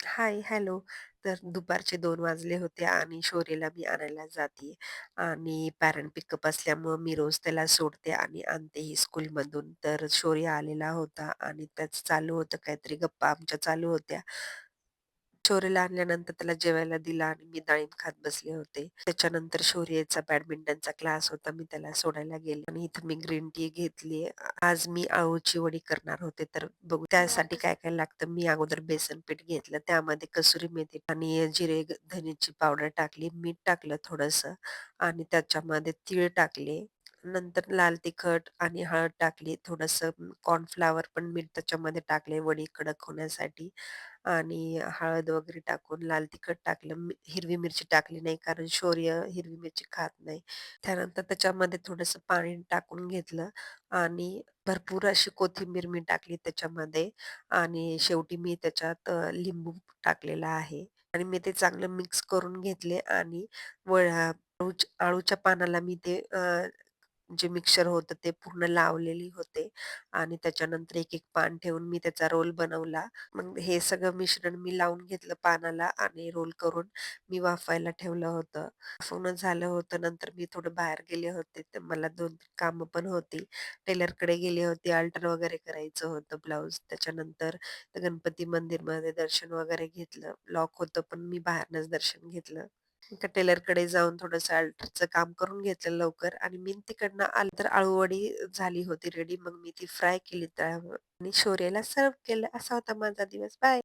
हाय, hello. तर दुपारचे 2 वाजले होते आणि शौर्यला मी आणायला जातीये आणि पॅरेंट पिकअप असल्यामुळं मी रोज त्याला सोडते आणि आणतेही स्कूलमधून. तर शौर्य आलेला होता आणि त्याचं चालू होतं काहीतरी गप्पा आमच्या चालू होत्या. शौर्यला आणल्यानंतर त्याला जेवायला दिलं आणि मी डाळिंब खात बसले होते. त्याच्यानंतर शौर्यचा बॅडमिंटनचा क्लास होता. मी त्याला सोडायला गेले आणि इथं मी ग्रीन टी घेतलीये. आज मी अळूची वडी करणार होते, तर बघू त्यासाठी काय-काय लागतं. मी अगोदर बेसन पीठ घेतलं, त्यामध्ये कसुरी मेथी आणि जिरे, धन्याची पावडर टाकली, मीठ टाकलं थोडंसं आणि त्याच्यामध्ये तीळ टाकले. नंतर लाल तिखट आणि हळद टाकली. थोडंसं कॉर्नफ्लॉवर पण मी त्याच्यामध्ये टाकले वडी कडक होण्यासाठी. आणि हळद वगैरे टाकून लाल तिखट टाकलं. हिरवी मिरची टाकली नाही कारण शौर्य हिरवी मिरची खात नाही. त्यानंतर त्याच्यामध्ये थोडंसं पाणी टाकून घेतलं आणि भरपूर अशी कोथिंबीर मी टाकली त्याच्यामध्ये आणि शेवटी मी त्याच्यात लिंबू टाकलेला आहे आणि मी ते चांगलं मिक्स करून घेतले आणि अळूच्या पानाला मी ते जे मिक्सचर होतं ते पूर्ण लावलेली होते आणि त्याच्यानंतर एक-एक पान ठेवून मी त्याचा रोल बनवला. मग हे सगळं मिश्रण मी लावून घेतलं पानाला आणि रोल करून मी वाफायला ठेवलं होतं. वाफवून झालं होतं. नंतर मी थोडं बाहेर गेले होते. तर मला 2-3 कामं पण होती. टेलरकडे गेले होते. अल्टर वगैरे करायचं होतं ब्लाउज. त्याच्यानंतर गणपती मंदिरमध्ये दर्शन वगैरे घेतलं. लॉक होतं पण मी बाहेरनच दर्शन घेतलं. एका टेलरकडे जाऊन थोडंसं अल्टरचं काम करून घेतलं लवकर आणि मी तिकडनं आले तर अळूवडी झाली होती रेडी. मग मी ती फ्राय केली तव्यावर आणि शौर्यला सर्व्ह केलं. असा होता माझा दिवस. बाय.